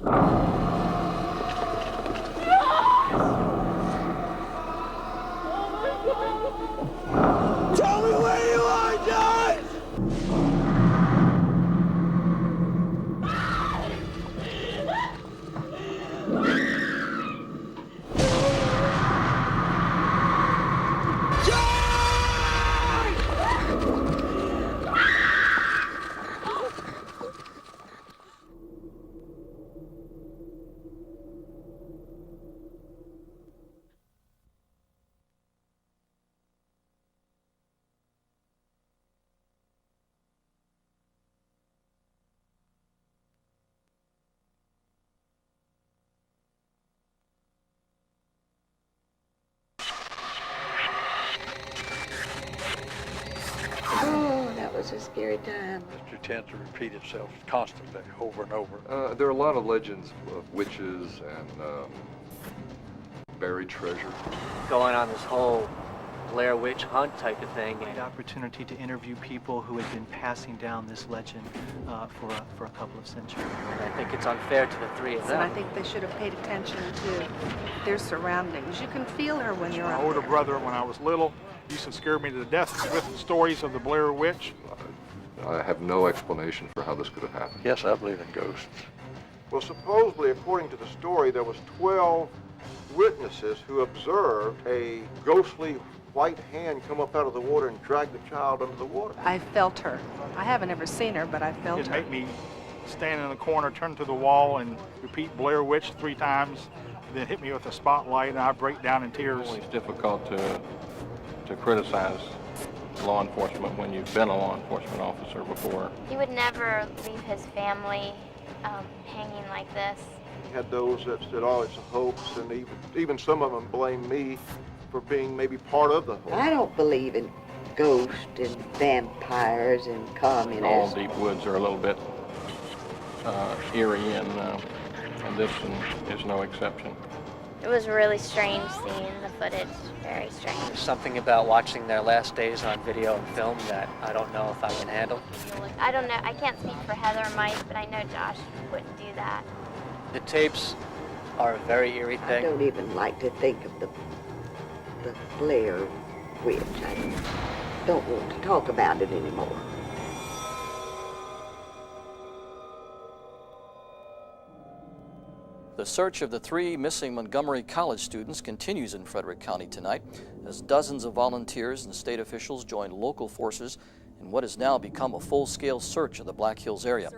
Tell me where you are, Josh! Oh, that was a scary time. History tends to repeat itself constantly, over and over. There are a lot of legends of witches and buried treasure. Going on this whole Blair Witch hunt type of thing. Great opportunity to interview people who had been passing down this legend for a couple of centuries. And I think it's unfair to the three of them. And I think they should have paid attention to their surroundings. You can feel her when you're My up older there. brother, when I was little, used to scare me to death with stories of the Blair Witch. I have no explanation for how this could have happened. Yes, I believe in ghosts. Well, supposedly, according to the story, there was 12 witnesses who observed a ghostly white hand come up out of the water and drag the child under the water. I felt her. I haven't ever seen her, but I felt It'd her. make me stand in the corner, turn to the wall, and repeat Blair Witch 3 times, then hit me with a spotlight, and I'd break down in tears. It's difficult to criticize law enforcement when you've been a law enforcement officer before. He would never leave his family hanging like this. You had those that said, oh, it's a hoax, and even some of them blamed me for being maybe part of the hoax. I don't believe in ghosts and vampires and All communists. deep woods are a little bit eerie, and this one is no exception. It was really strange seeing the footage, very strange. There's something about watching their last days on video and film that I don't know if I can handle. I don't know, I can't speak for Heather or Mike, but I know Josh wouldn't do that. The tapes are a very eerie I thing. don't even like to think of the Blair Witch. I don't want to talk about it anymore. The search of the 3 missing Montgomery College students continues in Frederick County tonight as dozens of volunteers and state officials join local forces in what has now become a full-scale search of the Black Hills area.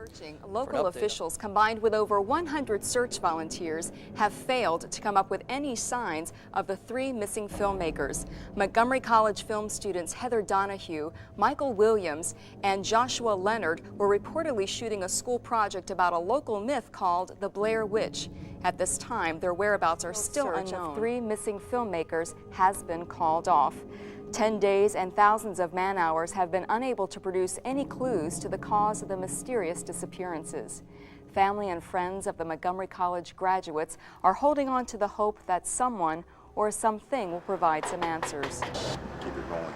Local officials, combined with over 100 search volunteers, have failed to come up with any signs of the 3 missing filmmakers. Montgomery College film students Heather Donahue, Michael Williams, and Joshua Leonard were reportedly shooting a school project about a local myth called the Blair Witch. At this time, their whereabouts are still unknown. 3 missing filmmakers has been called off. 10 days and thousands of man-hours have been unable to produce any clues to the cause of the mysterious disappearances. Family and friends of the Montgomery College graduates are holding on to the hope that someone or something will provide some answers. Keep it going.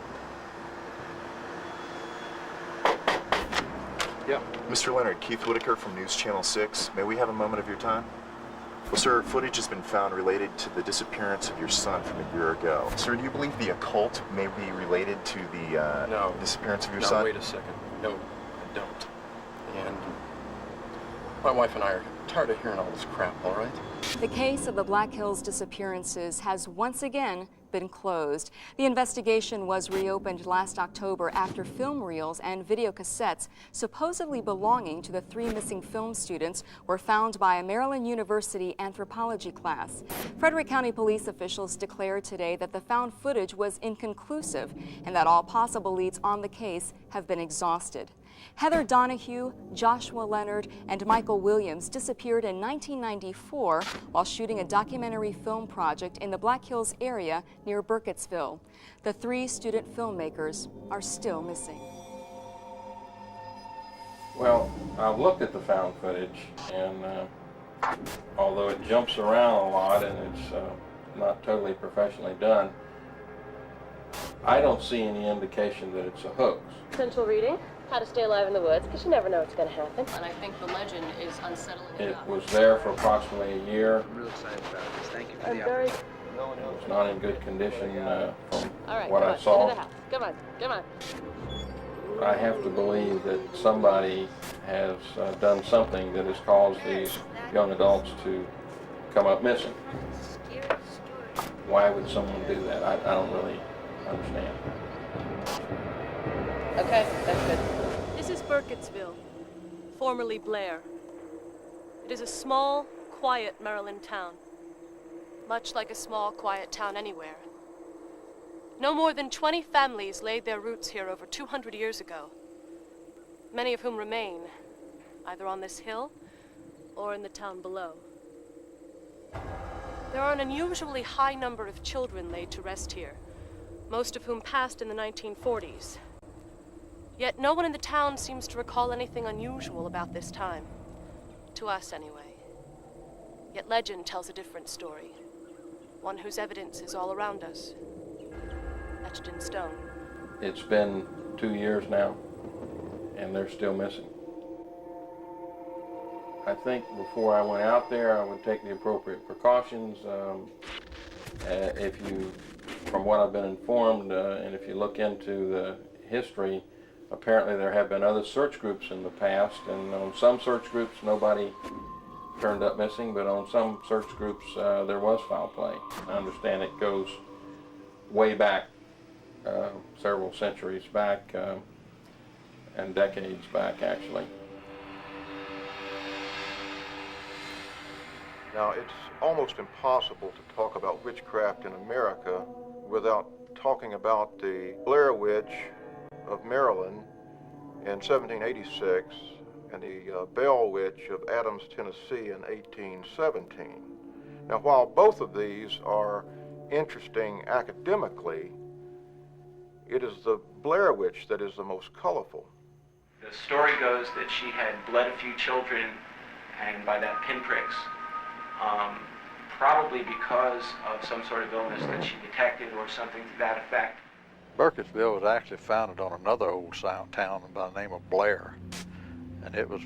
Yeah. Mr. Leonard, Keith Whitaker from News Channel 6. May we have a moment of your time? Well, sir, footage has been found related to the disappearance of your son from a year ago. Sir, do you believe the occult may be related to the disappearance of your son? No, wait a second. No, I don't. And my wife and I are tired of hearing all this crap, all right? The case of the Black Hills disappearances has once again been closed. The investigation was reopened last October after film reels and video cassettes supposedly belonging to the 3 missing film students were found by a Maryland University anthropology class. Frederick County police officials declared today that the found footage was inconclusive and that all possible leads on the case have been exhausted. Heather Donahue, Joshua Leonard, and Michael Williams disappeared in 1994 while shooting a documentary film project in the Black Hills area near Burkittsville. The 3 student filmmakers are still missing. Well, I've looked at the found footage, and although it jumps around a lot and it's not totally professionally done, I don't see any indication that it's a hoax. Potential reading? how to stay alive in the woods, because you never know what's going to happen. And I think the legend is unsettling It enough. was there for approximately a year. I'm real excited about this. Thank you for I'm the very... opportunity. It was not in good condition from All right, what come I on, saw. into the house. Come on, come on. I have to believe that somebody has done something that has caused these young adults to come up missing. Why would someone do that? I don't really understand. Okay, that's good. This is Burkittsville, formerly Blair. It is a small, quiet Maryland town, much like a small, quiet town anywhere. No more than 20 families laid their roots here over 200 years ago, many of whom remain, either on this hill or in the town below. There are an unusually high number of children laid to rest here, most of whom passed in the 1940s. Yet no one in the town seems to recall anything unusual about this time. To us, anyway. Yet legend tells a different story, one whose evidence is all around us, etched in stone. It's been 2 years now, and they're still missing. I think before I went out there, I would take the appropriate precautions. From what I've been informed, and if you look into the history, apparently there have been other search groups in the past, and on some search groups nobody turned up missing, but on some search groups there was foul play. I understand it goes way back, several centuries back, and decades back actually. Now, it's almost impossible to talk about witchcraft in America without talking about the Blair Witch of Maryland in 1786 and the Bell Witch of Adams, Tennessee in 1817. Now, while both of these are interesting academically, it is the Blair Witch that is the most colorful. The story goes that she had bled a few children, and by that pinpricks, probably because of some sort of illness that she detected or something to that effect. Burkittsville was actually founded on another old town by the name of Blair, and it was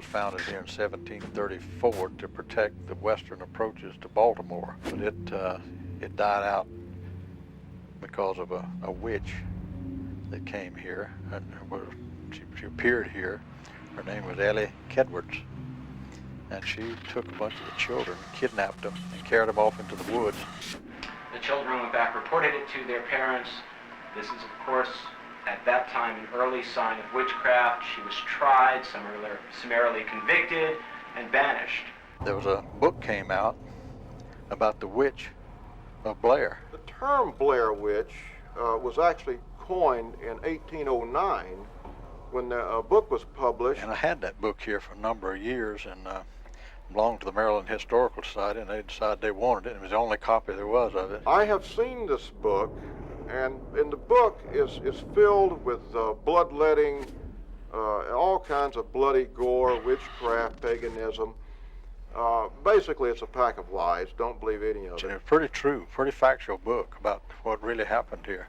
founded here in 1734 to protect the western approaches to Baltimore. But it died out because of a witch that came here, and she appeared here. Her name was Ellie Kedwards, and she took a bunch of the children, kidnapped them, and carried them off into the woods. The children went back, reported it to their parents. This is, of course, at that time, an early sign of witchcraft. She was tried, summarily convicted, and banished. There was a book came out about the witch of Blair. The term Blair Witch was actually coined in 1809 when the book was published. And I had that book here for a number of years, and belonged to the Maryland Historical Society, and they decided they wanted it. It was the only copy there was of it. I have seen this book, and in the book is filled with bloodletting, all kinds of bloody gore, witchcraft, paganism. Basically, it's a pack of lies. Don't believe any of it. It's a pretty true, pretty factual book about what really happened here.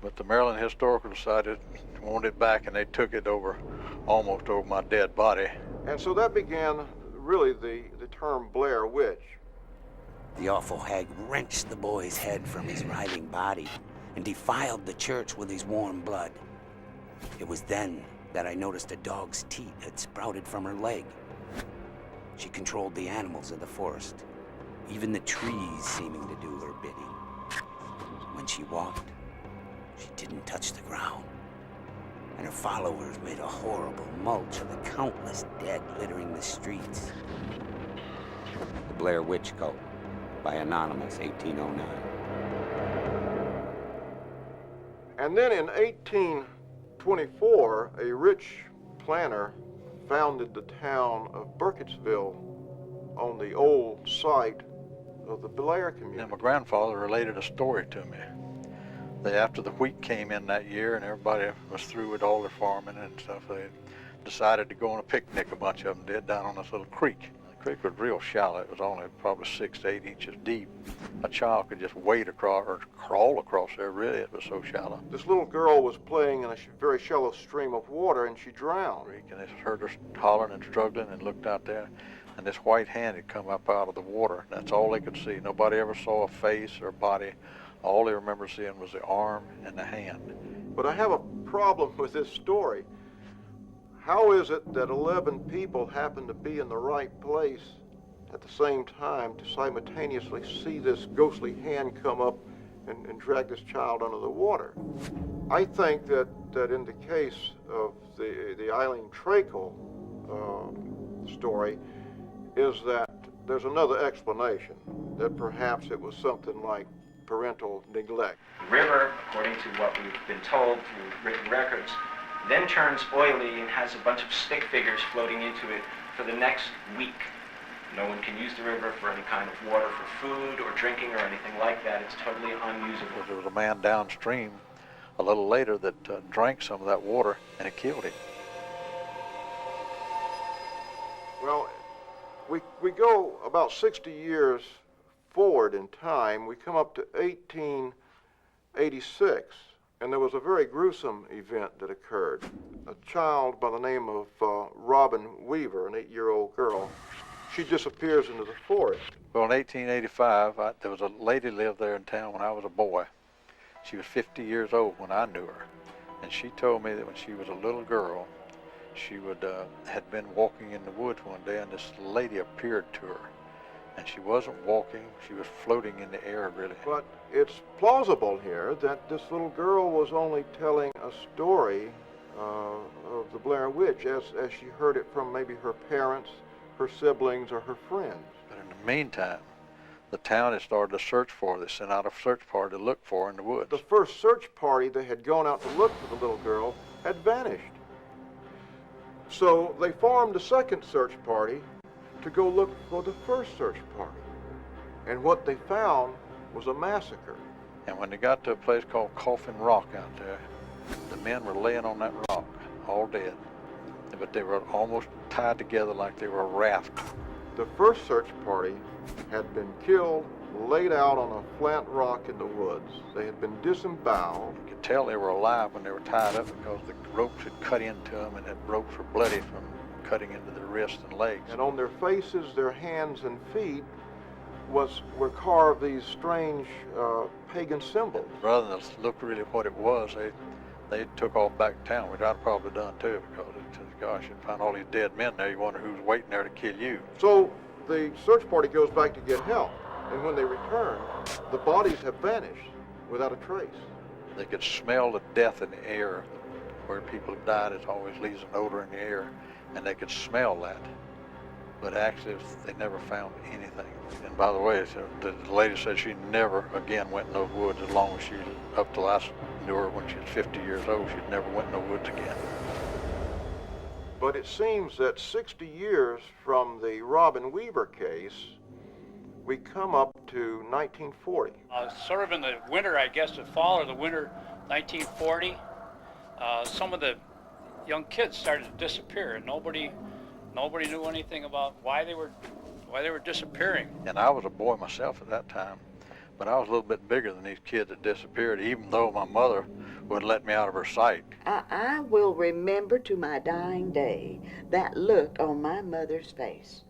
But the Maryland Historical Society wanted it back, and they took it almost over my dead body. And so that began really the term Blair Witch. The awful hag wrenched the boy's head from his writhing body and defiled the church with his warm blood. It was then that I noticed a dog's teat had sprouted from her leg. She controlled the animals of the forest, even the trees seeming to do her bidding. When she walked, she didn't touch the ground, and her followers made a horrible mulch of the countless dead littering the streets. The Blair Witch Cult, by Anonymous, 1809. And then in 1824, a rich planter founded the town of Burkittsville on the old site of the Blair community. And my grandfather related a story to me. After the wheat came in that year and everybody was through with all their farming and stuff, they decided to go on a picnic, a bunch of them did, down on this little creek. The creek was real shallow. It was only probably 6 to 8 inches deep. A child could just wade across or crawl across there, really. It was so shallow. This little girl was playing in a very shallow stream of water, and she drowned. And they heard her hollering and struggling and looked out there, and this white hand had come up out of the water. That's all they could see. Nobody ever saw a face or a body. All they remember seeing was the arm and the hand. But I have a problem with this story. How is it that 11 people happen to be in the right place at the same time to simultaneously see this ghostly hand come up and drag this child under the water? I think that in the case of the Eileen Trakel story is that there's another explanation, that perhaps it was something like parental neglect. The river, according to what we've been told through written records, then turns oily and has a bunch of stick figures floating into it for the next week. No one can use the river for any kind of water for food or drinking or anything like that. It's totally unusable. There was a man downstream a little later that drank some of that water, and it killed him. Well, we go about 60 years forward in time. We come up to 1886, and there was a very gruesome event that occurred. A child by the name of Robin Weaver, an 8-year-old girl, she disappears into the forest. Well, in 1885, there was a lady lived there in town when I was a boy. She was 50 years old when I knew her, and she told me that when she was a little girl, she had been walking in the woods one day, and this lady appeared to her. And she wasn't walking, she was floating in the air, really. But it's plausible here that this little girl was only telling a story of the Blair Witch as she heard it from maybe her parents, her siblings, or her friends. But in the meantime, the town had started a search for this, sent out a search party to look for her in the woods. The first search party that had gone out to look for the little girl had vanished. So they formed a second search party to go look for the first search party. And what they found was a massacre. And when they got to a place called Coffin Rock out there, the men were laying on that rock, all dead. But they were almost tied together like they were a raft. The first search party had been killed, laid out on a flat rock in the woods. They had been disemboweled. You could tell they were alive when they were tied up because the ropes had cut into them, and the ropes were bloody from cutting into their wrists and legs. And on their faces, their hands and feet were carved these strange pagan symbols. Rather than look really what it was, they took off back to town, which I'd probably done too, because gosh, you find all these dead men there, you wonder who's waiting there to kill you. So the search party goes back to get help, and when they return, the bodies have vanished without a trace. They could smell the death in the air. Where people have died, it always leaves an odor in the air, and they could smell that. But actually, they never found anything. And by the way, the lady said she never again went in those woods as long as she, up till I knew her when she was 50 years old, she'd never went in the woods again. But it seems that 60 years from the Robin Weaver case, we come up to 1940. Sort of in the winter, I guess, the fall or the winter 1940, some of the young kids started to disappear, and nobody knew anything about why they were disappearing. And I was a boy myself at that time, but I was a little bit bigger than these kids that disappeared, even though my mother wouldn't let me out of her sight. I will remember to my dying day that look on my mother's face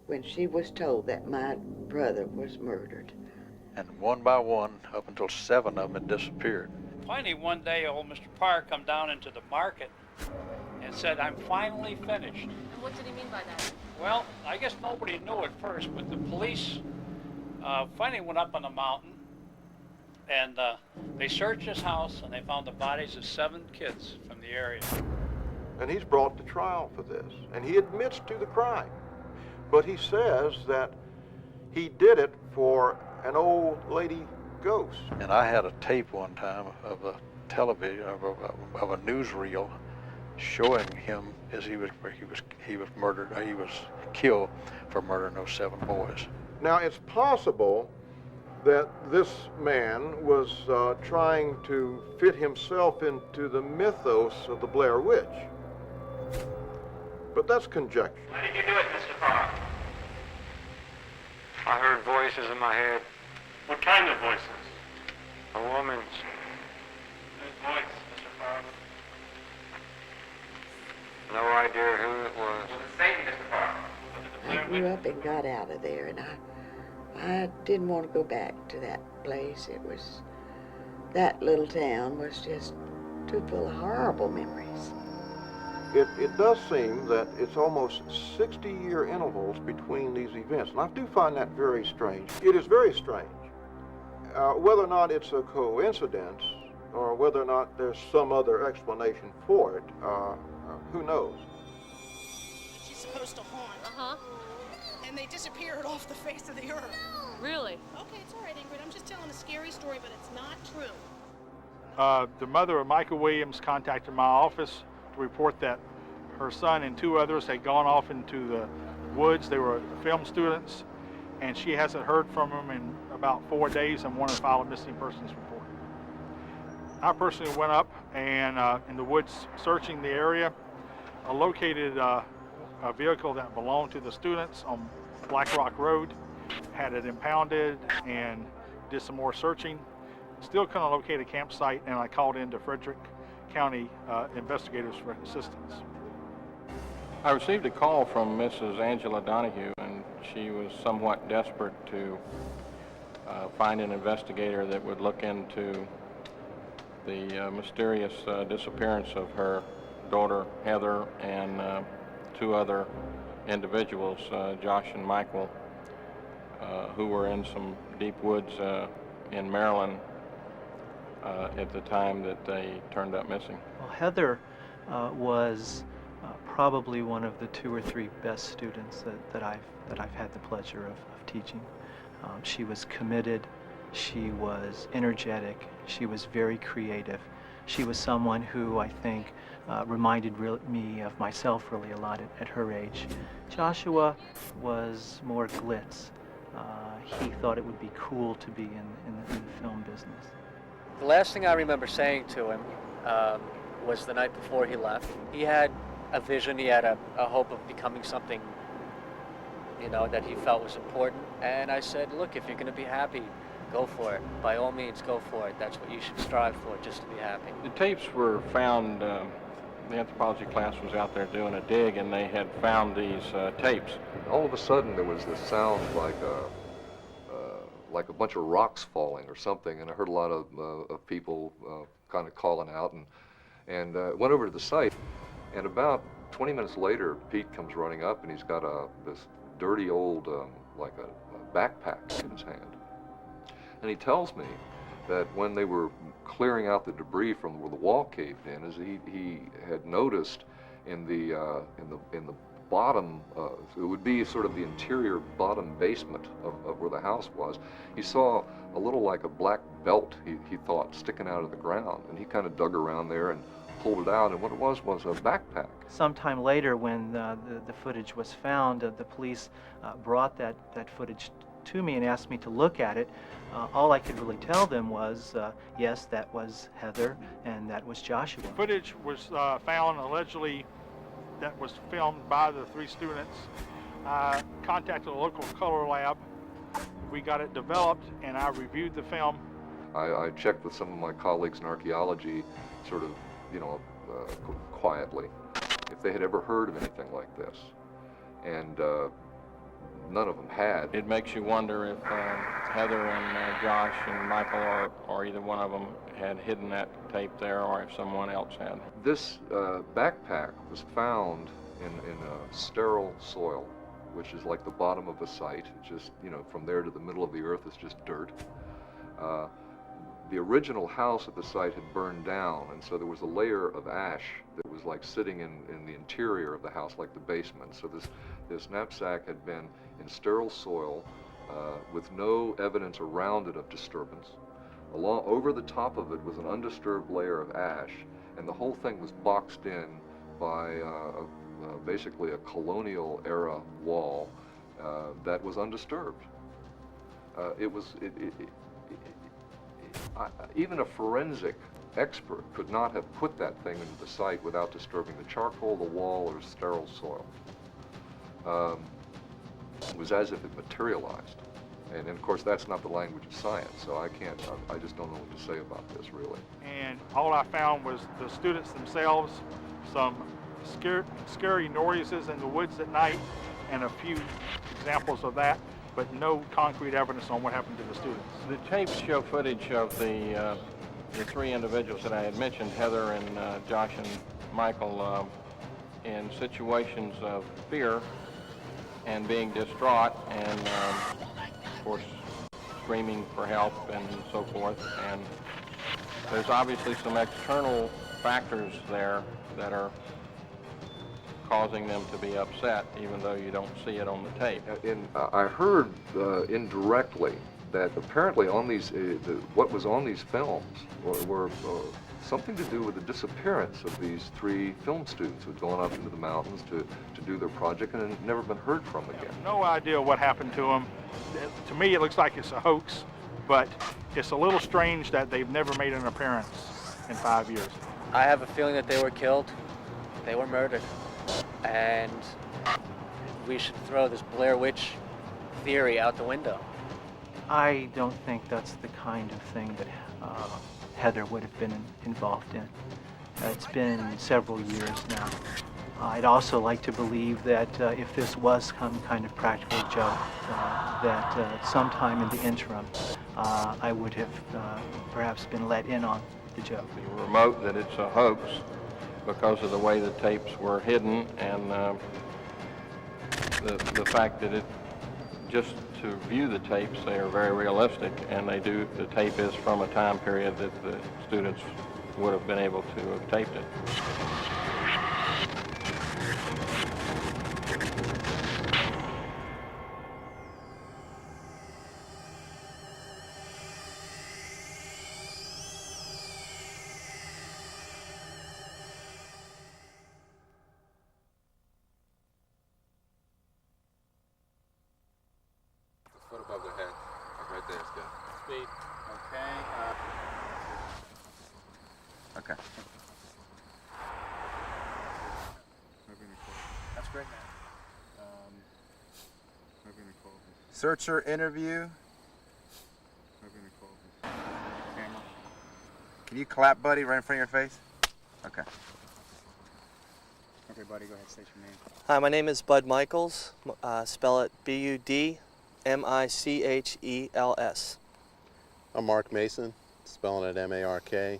when she was told that my brother was murdered. And one by one, up until 7 of them had disappeared. Finally, one day, old Mr. Parr come down into the market and said, "I'm finally finished." And what did he mean by that? Well, I guess nobody knew at first, but the police finally went up on the mountain, and they searched his house, and they found the bodies of 7 kids from the area. And he's brought to trial for this, and he admits to the crime. But he says that he did it for an old lady ghost. And I had a tape one time of a television, of a newsreel showing him as he was murdered, he was killed for murdering those 7 boys. Now, it's possible that this man was trying to fit himself into the mythos of the Blair Witch. But that's conjecture. Why did you do it, Mr. Parr? I heard voices in my head. What kind of voices? A woman's. Whose voice, Mr. Farley? No idea who it was. Was it Satan, Mr. Farley? I grew up and got out of there, and I didn't want to go back to that place. That little town was just too full of horrible memories. It does seem that it's almost 60-year intervals between these events, and I do find that very strange. It is very strange. Whether or not it's a coincidence, or whether or not there's some other explanation for it, who knows? She's supposed to haunt. Uh-huh. And they disappeared off the face of the earth. Really? Okay, it's all right, Ingrid. I'm just telling a scary story, but it's not true. The mother of Michael Williams contacted my office to report that her son and 2 others had gone off into the woods. They were film students, and she hasn't heard from them in about 4 days and wanted to file a missing persons report. I personally went up and in the woods searching the area, located a vehicle that belonged to the students on Black Rock Road, had it impounded, and did some more searching. Still couldn't locate a campsite, and I called into Frederick County investigators for assistance. I received a call from Mrs. Angela Donahue, and she was somewhat desperate to find an investigator that would look into the mysterious disappearance of her daughter Heather and 2 other individuals, Josh and Michael, who were in some deep woods in Maryland at the time that they turned up missing. Well, Heather was probably one of the 2 or 3 best students that I've had the pleasure of teaching. She was committed, she was energetic, she was very creative. She was someone who I think reminded me of myself really a lot at her age. Joshua was more glitz. He thought it would be cool to be in the film business. The last thing I remember saying to him was the night before he left. He had a vision, he had a hope of becoming something, you know, that he felt was important. And I said, look, if you're going to be happy, go for it. By all means, go for it. That's what you should strive for, just to be happy. The tapes were found, the anthropology class was out there doing a dig, and they had found these tapes. All of a sudden, there was this sound like a bunch of rocks falling or something, and I heard a lot of people kind of calling out, and went over to the site, and about 20 minutes later, Pete comes running up, and he's got this dirty old, like a backpack in his hand. And he tells me that when they were clearing out the debris from where the wall caved in, is he had noticed in the bottom, it would be sort of the interior bottom basement of where the house was, he saw a little like a black belt, he thought, sticking out of the ground. And he kind of dug around there and pulled it out, and what it was a backpack. Sometime later, when the footage was found, the police brought that footage to me and asked me to look at it. All I could really tell them was, yes, that was Heather and that was Joshua. Footage was found allegedly that was filmed by the 3 students. I contacted a local color lab. We got it developed, and I reviewed the film. I checked with some of my colleagues in archaeology, sort of, quietly, if they had ever heard of anything like this. And none of them had. It makes you wonder if Heather and Josh and Michael or either one of them had hidden that tape there, or if someone else had. This backpack was found in sterile soil, which is like the bottom of a site. It's just, from there to the middle of the earth is just dirt. The original house at the site had burned down, and so there was a layer of ash that was like sitting in the interior of the house, like the basement. So this knapsack had been in sterile soil with no evidence around it of disturbance. Over the top of it was an undisturbed layer of ash, and the whole thing was boxed in by basically a colonial era wall that was undisturbed. Even a forensic expert could not have put that thing into the site without disturbing the charcoal, the wall, or sterile soil. It was as if it materialized. And of course, that's not the language of science, so I just don't know what to say about this, really. And all I found was the students themselves, some scary noises in the woods at night, and a few examples of that, but no concrete evidence on what happened to the students. The tapes show footage of the three individuals that I had mentioned, Heather and Josh and Michael, in situations of fear and being distraught and, of course, screaming for help and so forth. And there's obviously some external factors there that are causing them to be upset, even though you don't see it on the tape. I heard indirectly that apparently on these, what was on these films were something to do with the disappearance of these three film students who had gone up into the mountains to do their project and had never been heard from again. No idea what happened to them. To me, it looks like it's a hoax, but it's a little strange that they've never made an appearance in 5 years. I have a feeling that they were killed, they were murdered, and we should throw this Blair Witch theory out the window. I don't think that's the kind of thing that Heather would have been involved in. It's been several years now. I'd also like to believe that if this was some kind of practical joke, that sometime in the interim, I would have perhaps been let in on the joke. The remote that it's a hoax because of the way the tapes were hidden and the fact that just to view the tapes, they are very realistic, and the tape is from a time period that the students would have been able to have taped it. Foot above their head, like right there is good. Speed. Okay. Okay. That's great, man. Searcher interview. Camera. Can you clap, buddy, right in front of your face? Okay. Okay, buddy, go ahead, state your name. Hi, my name is Bud Michaels. Spell it Budmichels. I'm Mark Mason, spelling it Markmason.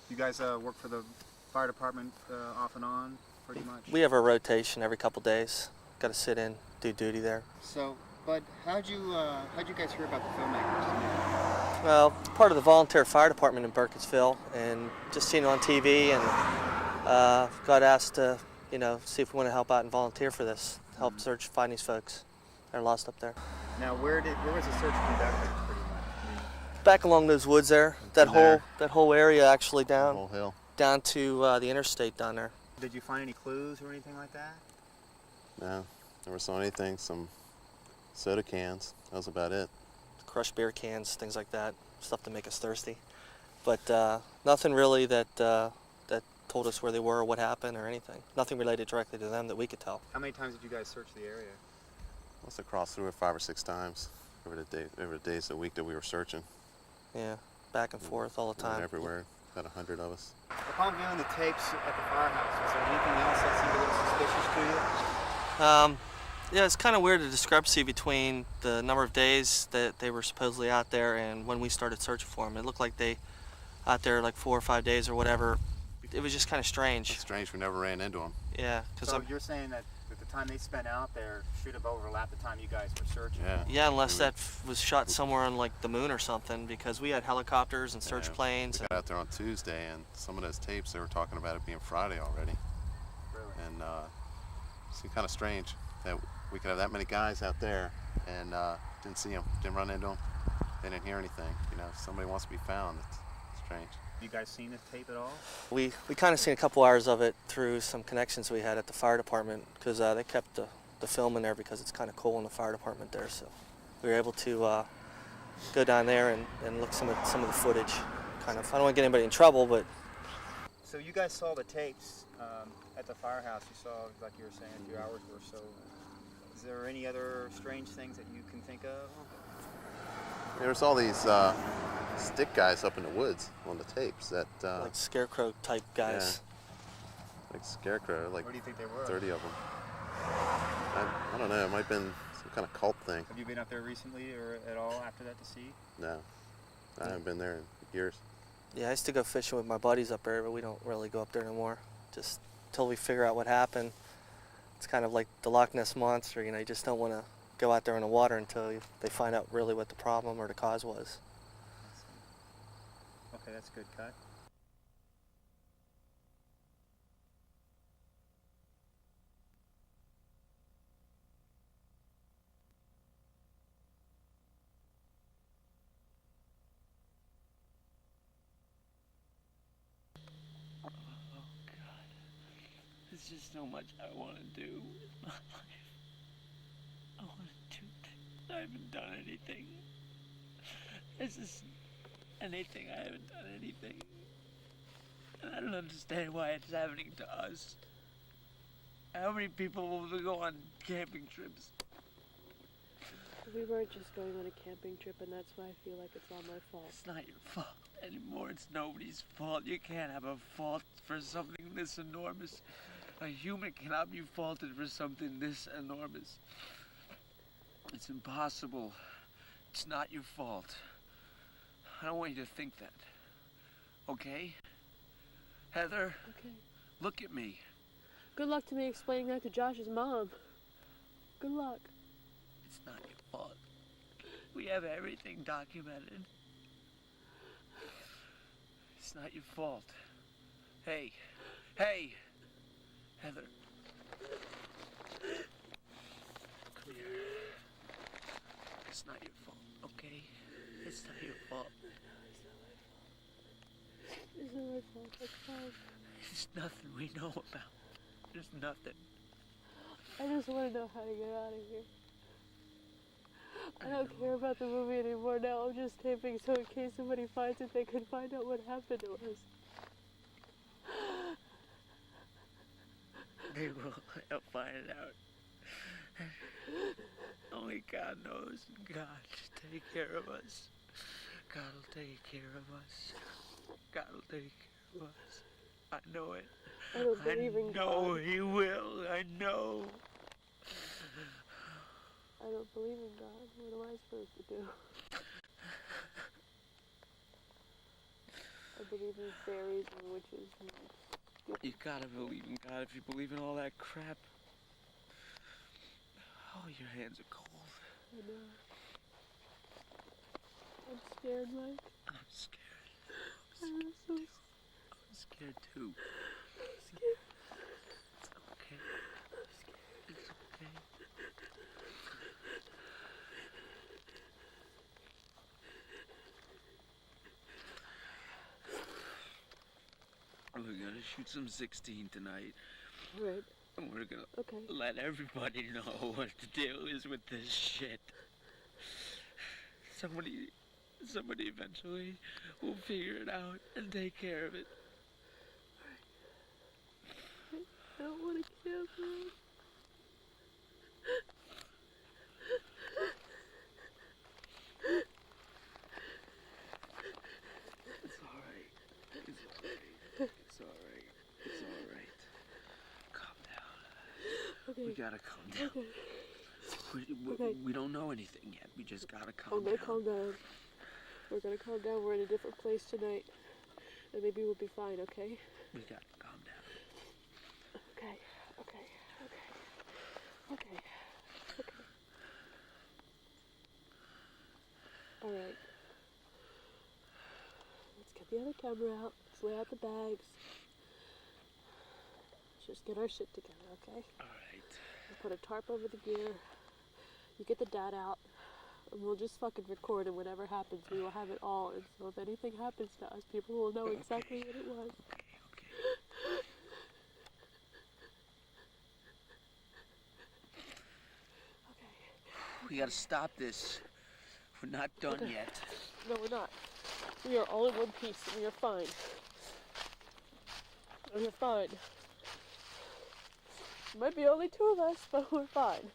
You guys work for the fire department off and on, pretty much? We have a rotation every couple days. Got to sit in, do duty there. So, Bud, how'd you guys hear about the filmmakers? Well, part of the volunteer fire department in Burkittsville, and just seen it on TV, and got asked to, see if we want to help out and volunteer for this, help search, find these folks. They're lost up there. Now, where was the search conducted, pretty much? Back along those woods there, that whole area actually down, whole hill, down to the interstate down there. Did you find any clues or anything like that? No, never saw anything. Some soda cans. That was about it. Crushed beer cans, things like that, stuff to make us thirsty. But nothing really that told us where they were or what happened or anything. Nothing related directly to them that we could tell. How many times did you guys search the area? Must have crossed through it 5 or 6 times over the days a week that we were searching. Yeah, back and forth all the time. Everywhere, about 100 of us. Upon viewing the tapes at the firehouse, was there anything else that seemed a little suspicious to you? Yeah, it's kind of weird, the discrepancy between the number of days that they were supposedly out there and when we started searching for them. It looked like they out there like 4 or 5 days or whatever. It was just kind of strange. It's strange we never ran into them. Yeah, so you're saying that the time they spent out there should have overlapped the time you guys were searching? Yeah, unless that was shot somewhere on like the moon or something, because we had helicopters and search planes. We got out there on Tuesday, and some of those tapes, they were talking about it being Friday already. Really? And it seemed kind of strange that we could have that many guys out there and didn't see them, didn't run into them, they didn't hear anything. If somebody wants to be found, it's strange. You guys seen the tape at all? We kind of seen a couple hours of it through some connections we had at the fire department, because they kept the film in there because it's kind of cool in the fire department there. So we were able to go down there and look some of the footage. Kind of, I don't want to get anybody in trouble, but. So you guys saw the tapes at the firehouse. You saw, like you were saying, a few hours or so Is there any other strange things that you can think of? There's all these stick guys up in the woods on the tapes that like scarecrow type guys. Yeah, like scarecrow, like Where do you think they were? 30 of them. I don't know, it might have been some kind of cult thing. Have you been up there recently or at all after that to see? No, I haven't been there in years. Yeah, I used to go fishing with my buddies up there, but we don't really go up there anymore. Just until we figure out what happened. It's kind of like the Loch Ness Monster, you know, you just don't want to go out there in the water until they find out really what the problem or the cause was. Okay, that's a good cut. There's just so much I want to do with my life. I want to do things. I haven't done anything. This is anything. I haven't done anything. And I don't understand why it's happening to us. How many people will go on camping trips? We weren't just going on a camping trip, and that's why I feel like it's all my fault. It's not your fault anymore. It's nobody's fault. You can't have a fault for something this enormous. A human cannot be faulted for something this enormous. It's impossible. It's not your fault. I don't want you to think that. Okay? Heather? Okay. Look at me. Good luck to me explaining that to Josh's mom. Good luck. It's not your fault. We have everything documented. It's not your fault. Hey. Hey! Heather. Come here. It's not your fault, okay? It's not your fault. It's not my fault. That's fine. There's nothing we know about. There's nothing. I just want to know how to get out of here. I don't care about the movie anymore now. I'm just taping so in case somebody finds it, they can find out what happened to us. They will. They'll find it out. Only God knows. God will take care of us. God will take care of us. God will take care of us. I know it. I don't believe in God. I know He will. I know. I don't believe in God. What am I supposed to do? I believe in fairies and witches and You gotta believe in God if you believe in all that crap. Oh, your hands are cold. I know. I'm scared, Mike. I'm scared. I'm so scared. I'm scared too. I'm scared. It's okay. It's okay. We're gonna shoot some 16 tonight. All right. And we're gonna let everybody know what the deal is with this shit. Somebody eventually will figure it out and take care of it. I don't want to camp out. It's alright. It's alright. It's alright. It's alright. Calm down. Okay. We gotta calm down. Okay. We don't know anything yet. We just gotta calm I'm gonna down. calm down. We're gonna calm down. We're in a different place tonight. And maybe we'll be fine, okay? We gotta calm down. Okay. Alright. Let's get the other camera out. Let's lay out the bags. Let's just get our shit together, okay? Alright. We'll put a tarp over the gear. You get the dad out. And we'll just fucking record, and whatever happens, we will have it all. And so if anything happens to us, people will know exactly what it was. We gotta stop this. We're not done yet. No, we're not. We are all in one piece, and we are fine. We are fine. Might be only two of us, but we're fine.